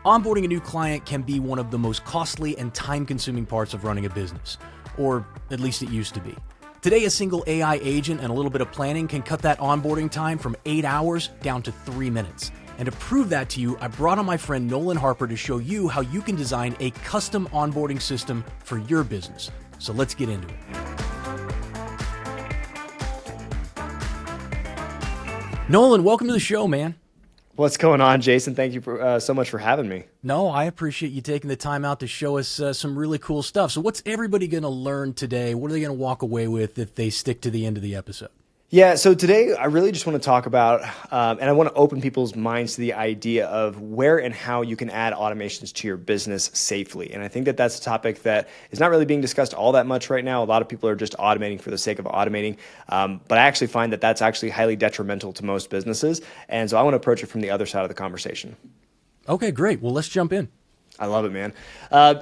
Onboarding a new client can be one of the most costly and time-consuming parts of running a business, or at least it used to be. Today, a single AI agent and a little bit of planning can cut that onboarding time from 8 hours down to 3 minutes. And to prove that to you, I brought on my friend Nolan Harper to show you how you can design a custom onboarding system for your business. So let's get into it. Nolan, welcome to the show, man. What's going on, Jason? Thank you for, so much for having me. No, I appreciate you taking the time out to show us some really cool stuff. So what's everybody going to learn today? What are they going to walk away with if they stick to the end of the episode? Yeah, so today I really just want to talk about, and I want to open people's minds to the idea of where and how you can add automations to your business safely. And I think that that's a topic that is not really being discussed all that much right now. A lot of people are just automating for the sake of automating. But I actually find that that's actually highly detrimental to most businesses. And so I want to approach it from the other side of the conversation. Okay, great. Well, let's jump in. I love it, man.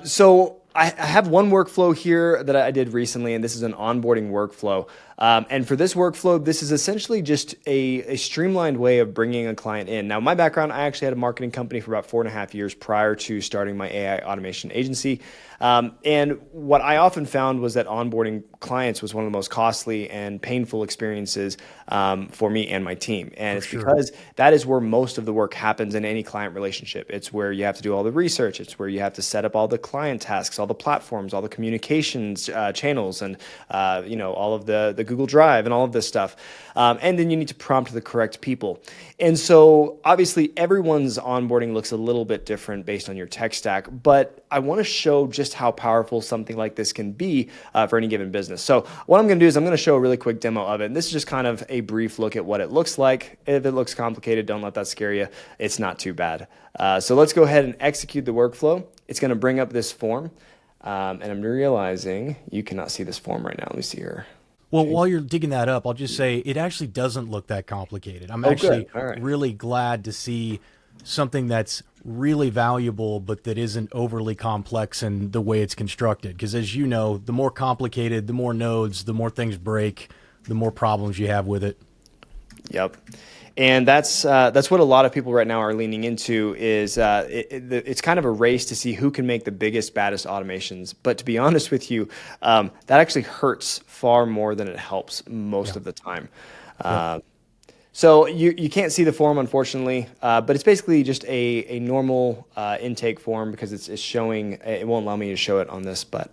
So I have one workflow here that I did recently, and this is an onboarding workflow. And for this workflow, this is essentially just a streamlined way of bringing a client in. Now, my background, I actually had a marketing company for about 4.5 years prior to starting my AI automation agency. And what I often found was that onboarding clients was one of the most costly and painful experiences for me and my team. And it's because that is where most of the work happens in any client relationship. It's where you have to do all the research. It's where you have to set up all the client tasks, all the platforms, all the communications channels, and all of the Google Drive and all of this stuff. And then you need to prompt the correct people. And so obviously everyone's onboarding looks a little bit different based on your tech stack, but I want to show just how powerful something like this can be for any given business. So what I'm going to do is I'm going to show a really quick demo of it. And this is just kind of a brief look at what it looks like. If it looks complicated, don't let that scare you. It's not too bad. So let's go ahead and execute the workflow. It's going to bring up this form. And I'm realizing you cannot see this form right now. Let me see here. Well, while you're digging that up, I'll just say it actually doesn't look that complicated. I'm actually really glad to see something that's really valuable, but that isn't overly complex in the way it's constructed. Because as you know, the more complicated, the more nodes, the more things break, the more problems you have with it. Yep. And that's what a lot of people right now are leaning into is it's kind of a race to see who can make the biggest, baddest automations. But to be honest with you, that actually hurts far more than it helps most of the time. So you can't see the form, unfortunately, but it's basically just a normal intake form because it's showing, it won't allow me to show it on this, but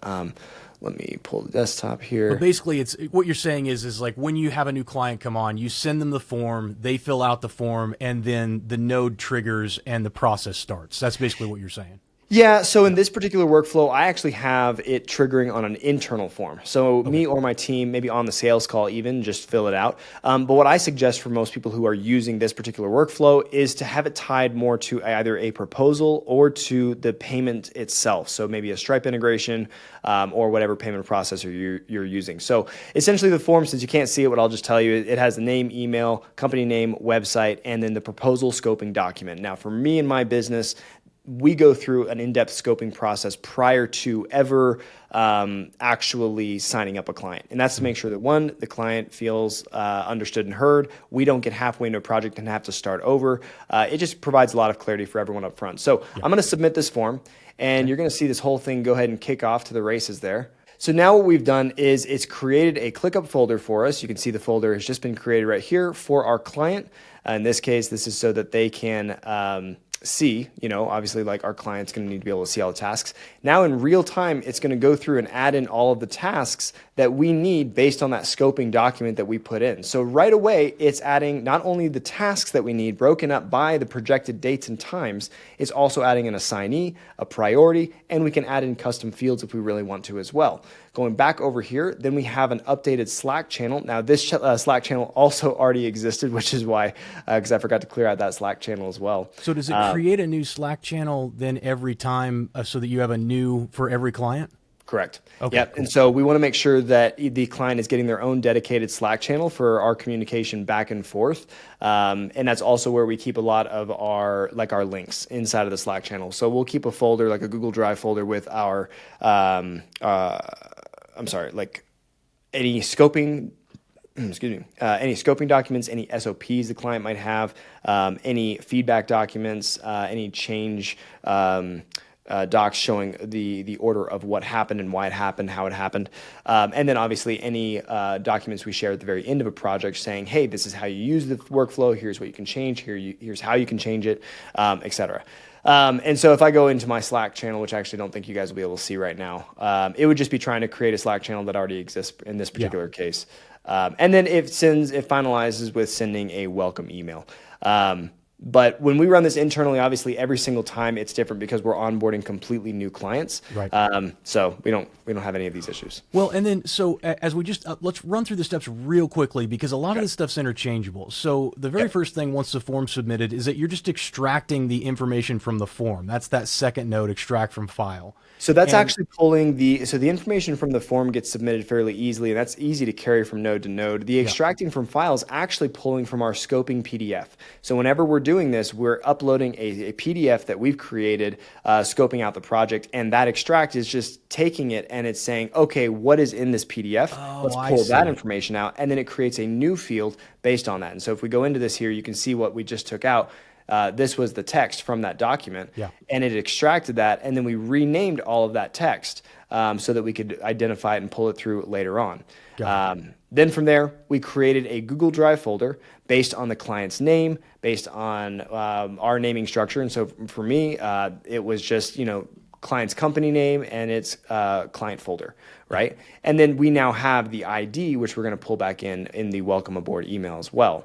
let me pull the desktop here. But basically, it's what you're saying is like when you have a new client come on, you send them the form, they fill out the form, and then the node triggers and the process starts. That's basically what you're saying. Yeah, so in this particular workflow, I actually have it triggering on an internal form. So me or my team, maybe on the sales call even, just fill it out. But what I suggest for most people who are using this particular workflow is to have it tied more to either a proposal or to the payment itself. So maybe a Stripe integration or whatever payment processor you're using. So essentially the form, since you can't see it, what I'll just tell you, it has the name, email, company name, website, and then the proposal scoping document. Now for me and my business, we go through an in-depth scoping process prior to ever actually signing up a client. And that's to make sure that one, the client feels understood and heard. We don't get halfway into a project and have to start over. It just provides a lot of clarity for everyone up front. So I'm going to submit this form and you're going to see this whole thing go ahead and kick off to the races there. So now what we've done is it's created a ClickUp folder for us. You can see the folder has just been created right here for our client. In this case, this is so that they can see, obviously like our client's going to need to be able to see all the tasks. Now in real time, it's going to go through and add in all of the tasks that we need based on that scoping document that we put in. So right away, it's adding not only the tasks that we need broken up by the projected dates and times, it's also adding an assignee, a priority, and we can add in custom fields if we really want to as well. Going back over here, then we have an updated Slack channel. Now this Slack channel also already existed, which is why, because I forgot to clear out that Slack channel as well. So does it create a new Slack channel then every time so that you have a new for every client? Correct. Okay. Yep. Cool. And so we want to make sure that the client is getting their own dedicated Slack channel for our communication back and forth. And that's also where we keep a lot of our links inside of the Slack channel. So we'll keep a folder, like a Google Drive folder with our, any scoping excuse me, any scoping documents, any SOPs the client might have, any feedback documents, any change docs showing the order of what happened and why it happened, how it happened. And then obviously any documents we share at the very end of a project saying, hey, this is how you use the workflow, here's what you can change, here's how you can change it, et cetera. And so if I go into my Slack channel, which I actually don't think you guys will be able to see right now, it would just be trying to create a Slack channel that already exists in this particular case. And then it finalizes with sending a welcome email. But when we run this internally, obviously every single time it's different because we're onboarding completely new clients. Right. So we don't have any of these issues. Well, and then so as we just let's run through the steps real quickly because a lot of this stuff's interchangeable. So the very first thing once the form's submitted is that you're just extracting the information from the form. That's that second node, extract from file. So that's actually pulling the information from the form gets submitted fairly easily, and that's easy to carry from node to node. The extracting from files actually pulling from our scoping PDF. So whenever we're doing this, we're uploading a PDF that we've created, scoping out the project, and that extract is just taking it and it's saying, okay, what is in this PDF? Let's pull that information out, and then it creates a new field based on that. And so if we go into this here, you can see what we just took out. This was the text from that document, and it extracted that, and then we renamed all of that text so that we could identify it and pull it through later on. Then from there, we created a Google Drive folder based on the client's name, based on our naming structure. And so for me, it was just, client's company name and its client folder, right? And then we now have the ID, which we're going to pull back in the welcome aboard email as well.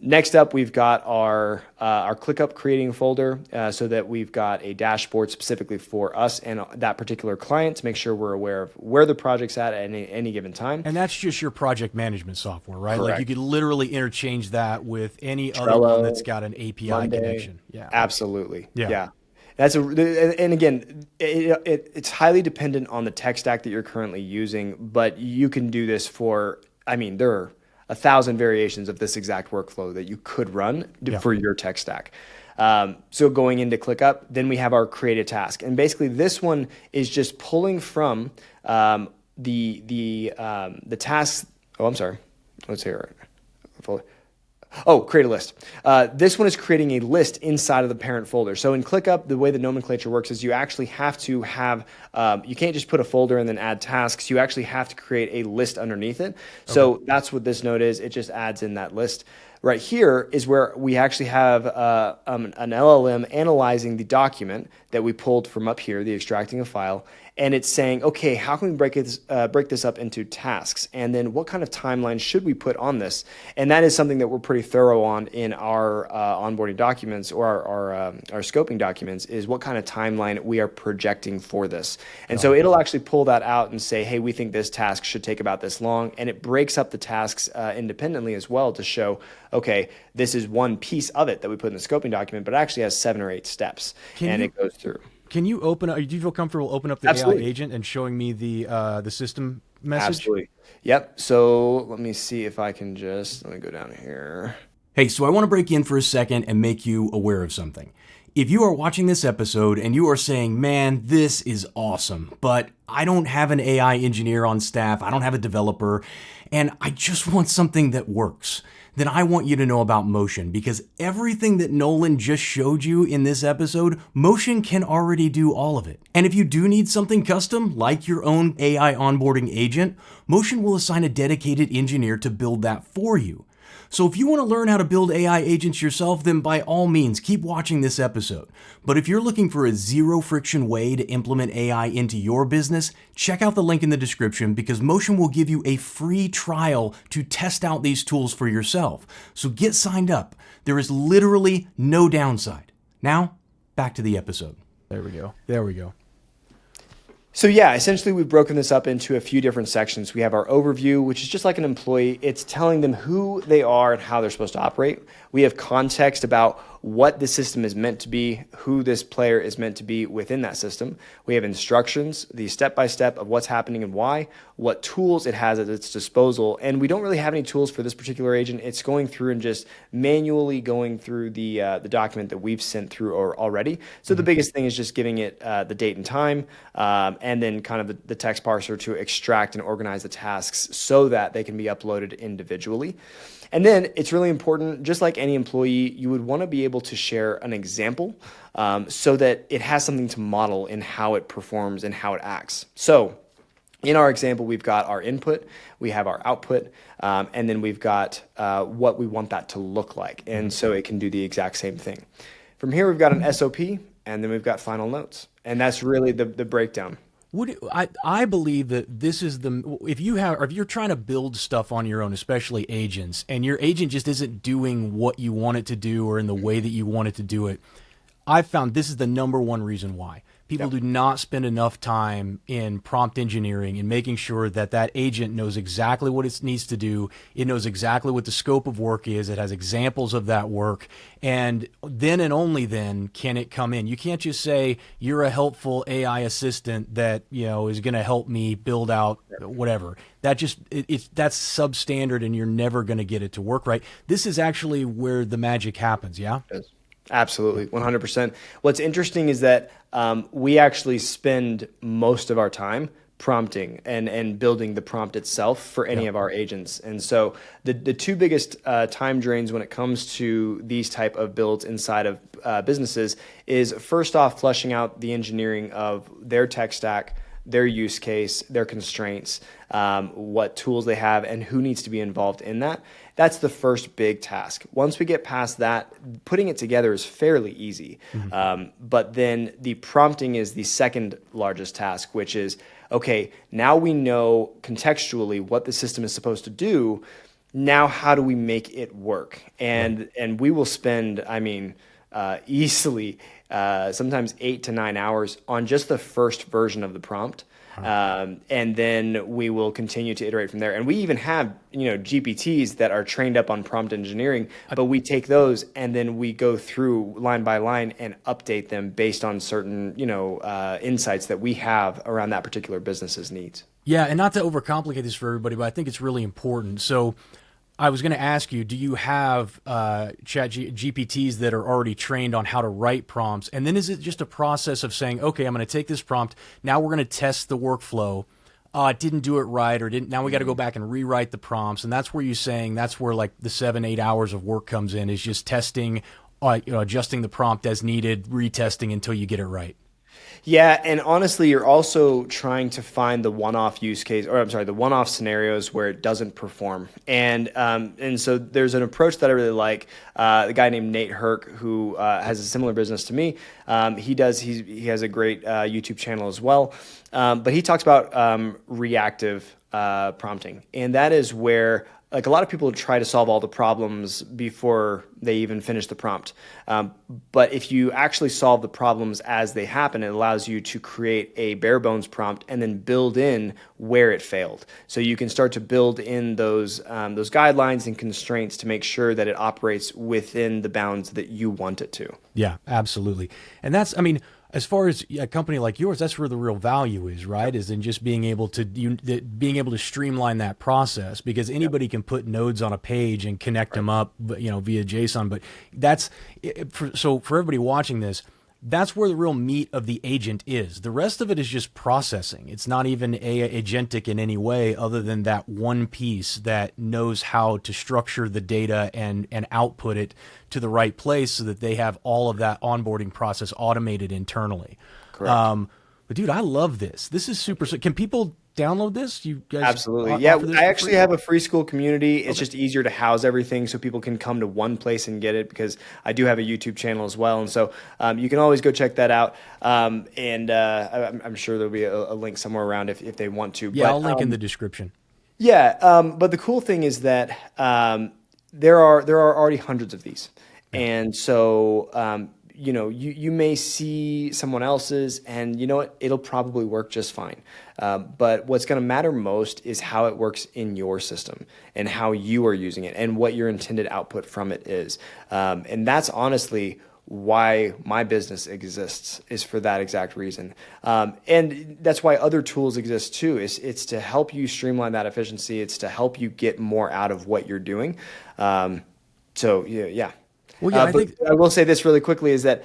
Next up, we've got our ClickUp creating folder so that we've got a dashboard specifically for us and that particular client to make sure we're aware of where the project's at any given time. And that's just your project management software, right? Correct. Like you could literally interchange that with any Trello, other one that's got an API Monday, connection. Yeah, absolutely. Yeah. And again, it's highly dependent on the tech stack that you're currently using, but you can do this there are 1,000 variations of this exact workflow that you could run for your tech stack. So going into ClickUp, then we have our create a task. And basically this one is just pulling from the tasks. Oh, I'm sorry. Let's see here. Create a list. This one is creating a list inside of the parent folder. So in ClickUp, the way the nomenclature works is you actually have to have, you can't just put a folder and then add tasks. You actually have to create a list underneath it. So that's what this node is. It just adds in that list. Right here is where we actually have an LLM analyzing the document that we pulled from up here, the extracting a file, and it's saying, okay, how can we break this up into tasks? And then what kind of timeline should we put on this? And that is something that we're pretty thorough on in our onboarding documents or our scoping documents is what kind of timeline we are projecting for this. And so it'll actually pull that out and say, hey, we think this task should take about this long. And it breaks up the tasks independently as well to show, okay, this is one piece of it that we put in the scoping document, but it actually has 7 or 8 steps, it goes through. Can you do you feel comfortable open up the AI agent and showing me the system message? Absolutely. Yep. So let me see if I can let me go down here. Hey, so I want to break in for a second and make you aware of something. If you are watching this episode and you are saying, man, this is awesome, but I don't have an AI engineer on staff, I don't have a developer, and I just want something that works, then I want you to know about Motion, because everything that Nolan just showed you in this episode, Motion can already do all of it. And if you do need something custom, like your own AI onboarding agent, Motion will assign a dedicated engineer to build that for you. So if you want to learn how to build AI agents yourself, then by all means, keep watching this episode. But if you're looking for a zero friction way to implement AI into your business, check out the link in the description because Motion will give you a free trial to test out these tools for yourself. So get signed up. There is literally no downside. Now, back to the episode. There we go. So yeah, essentially we've broken this up into a few different sections. We have our overview, which is just like an employee. It's telling them who they are and how they're supposed to operate. We have context about what the system is meant to be, who this player is meant to be within that system. We have instructions, the step-by-step of what's happening and why, what tools it has at its disposal. And we don't really have any tools for this particular agent. It's going through and just manually going through the document that we've sent through already. So the biggest thing is just giving it the date and time, and then kind of the text parser to extract and organize the tasks so that they can be uploaded individually. And then it's really important, just like any employee, you would want to be able to share an example so that it has something to model in how it performs and how it acts. So in our example, we've got our input, we have our output, and then we've got what we want that to look like. And so it can do the exact same thing. From here, we've got an SOP, and then we've got final notes. And that's really the breakdown. I believe that this is if you're trying to build stuff on your own, especially agents, and your agent just isn't doing what you want it to do or in the way that you want it to do it, I've found this is the number one reason why. People do not spend enough time in prompt engineering and making sure that that agent knows exactly what it needs to do. It knows exactly what the scope of work is. It has examples of that work. And then and only then can it come in. You can't just say you're a helpful AI assistant that, is going to help me build out whatever. That's substandard and you're never going to get it to work right. This is actually where the magic happens. Yeah. Yes. Absolutely, 100%. What's interesting is that we actually spend most of our time prompting and building the prompt itself for any of our agents. And so the two biggest time drains when it comes to these type of builds inside of businesses is, first off, fleshing out the engineering of their tech stack, their use case, their constraints, what tools they have, and who needs to be involved in that. That's the first big task. Once we get past that, putting it together is fairly easy. But then the prompting is the second largest task, which is, okay, now we know contextually what the system is supposed to do. Now, how do we make it work? And we will spend, easily sometimes 8 to 9 hours on just the first version of the prompt. And then we will continue to iterate from there. And we even have, GPTs that are trained up on prompt engineering, but we take those and then we go through line by line and update them based on certain, insights that we have around that particular business's needs. Yeah. And not to overcomplicate this for everybody, but I think it's really important. So I was going to ask you, do you have GPTs that are already trained on how to write prompts? And then is it just a process of saying, okay, I'm going to take this prompt. Now we're going to test the workflow. It didn't do it right, or didn't. Now we got to go back and rewrite the prompts. And that's where that's where like the 7-8 hours of work comes in, is just testing, adjusting the prompt as needed, retesting until you get it right. Yeah, and honestly, you're also trying to find the one-off the one-off scenarios where it doesn't perform. And so there's an approach that I really like. The guy named Nate Herc, who has a similar business to me. He has a great YouTube channel as well. But he talks about reactive prompting, and that is where, like, a lot of people try to solve all the problems before they even finish the prompt. But if you actually solve the problems as they happen, it allows you to create a bare bones prompt and then build in where it failed. So you can start to build in those guidelines and constraints to make sure that it operates within the bounds that you want it to. Yeah, absolutely. And that's, as far as a company like yours, that's where the real value is, right? Is in just being able to streamline that process, because anybody can put nodes on a page and connect them up, via JSON. But so for everybody watching this, that's where the real meat of the agent is. The rest of it is just processing. It's not even agentic in any way, other than that one piece that knows how to structure the data and output it to the right place so that they have all of that onboarding process automated internally. Correct. But dude, I love this. This is super. Can people download this? You guys? Absolutely. Yeah, I actually have a free school community. It's just easier to house everything so people can come to one place and get it, because I do have a YouTube channel as well. And so you can always go check that out. And I'm sure there'll be a link somewhere around if they want to. Yeah, I'll link in the description. Yeah. But the cool thing is that there are already hundreds of these. And so you may see someone else's, and you know what, it'll probably work just fine. But what's going to matter most is how it works in your system and how you are using it and what your intended output from it is. And that's honestly why my business exists, is for that exact reason. And that's why other tools exist too. It's to help you streamline that efficiency. It's to help you get more out of what you're doing. So yeah. Well, yeah, I will say this really quickly is that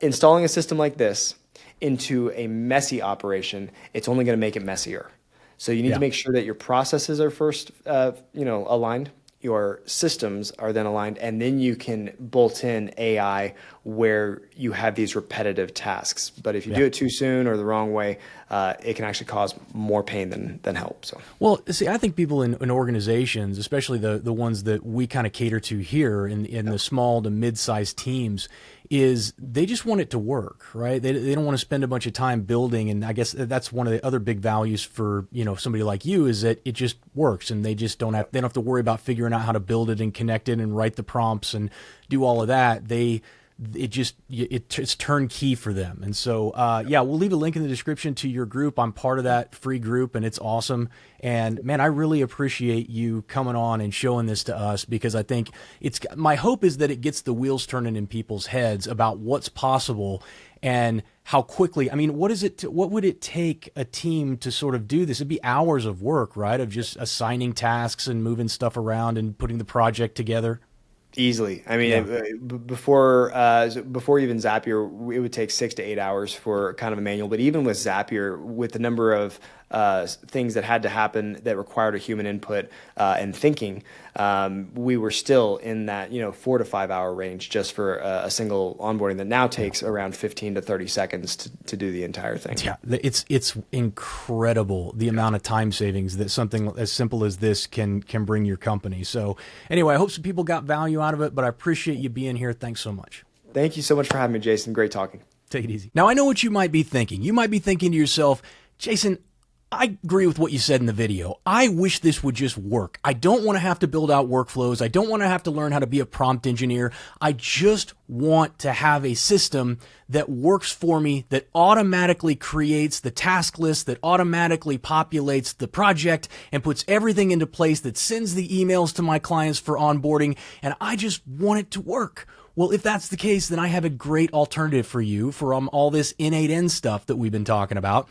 installing a system like this into a messy operation, it's only going to make it messier. So you need to make sure that your processes are first, aligned. Your systems are then aligned, and then you can bolt in AI where you have these repetitive tasks. But if you do it too soon or the wrong way, it can actually cause more pain than help. So, well, see, I think people in organizations, especially the ones that we kind of cater to here in the small to mid-sized teams, is they just want it to work, right? They don't want to spend a bunch of time building. And I guess that's one of the other big values for, somebody like you, is that it just works, and they just don't have to worry about figuring out how to build it and connect it and write the prompts and do all of that. It's turnkey for them. And so, we'll leave a link in the description to your group. I'm part of that free group, and it's awesome. And man, I really appreciate you coming on and showing this to us, because I think my hope is that it gets the wheels turning in people's heads about what's possible and how quickly. I mean, what would it take a team to sort of do this? It'd be hours of work, right? Of just assigning tasks and moving stuff around and putting the project together. Easily. I mean, before even Zapier, it would take 6 to 8 hours for kind of a manual. But even with Zapier, with the number of things that had to happen that required a human input and thinking, we were still in that 4 to 5 hour range just for a single onboarding that now takes around 15 to 30 seconds to do the entire thing. Yeah, it's incredible the amount of time savings that something as simple as this can bring your company. So anyway, I hope some people got value out of it, but I appreciate you being here. Thanks so much. Thank you so much for having me, Jason. Great talking. Take it easy. Now, I know what you might be thinking. You might be thinking to yourself, Jason, I agree with what you said in the video. I wish this would just work. I don't want to have to build out workflows. I don't want to have to learn how to be a prompt engineer. I just want to have a system that works for me, that automatically creates the task list, that automatically populates the project and puts everything into place, that sends the emails to my clients for onboarding. And I just want it to work. Well, if that's the case, then I have a great alternative for you for all this N8N stuff that we've been talking about.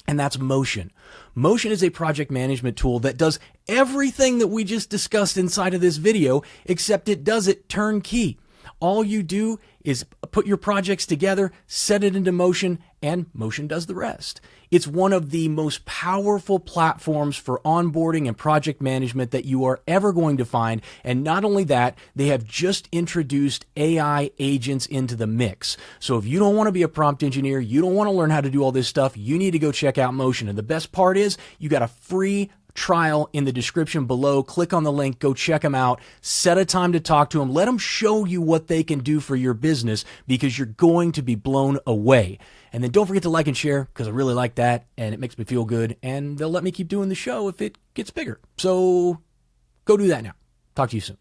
And that's Motion. Motion is a project management tool that does everything that we just discussed inside of this video, except it does it turnkey. All you do is put your projects together, set it into Motion, and Motion does the rest. It's one of the most powerful platforms for onboarding and project management that you are ever going to find. And not only that, they have just introduced AI agents into the mix. So if you don't want to be a prompt engineer, you don't want to learn how to do all this stuff, you need to go check out Motion. And the best part is you got a free trial in the description below. Click on the link, go check them out, set a time to talk to them, let them show you what they can do for your business, because you're going to be blown away. And then don't forget to like and share, because I really like that and it makes me feel good, and they'll let me keep doing the show if it gets bigger. So go do that now. Talk to you soon.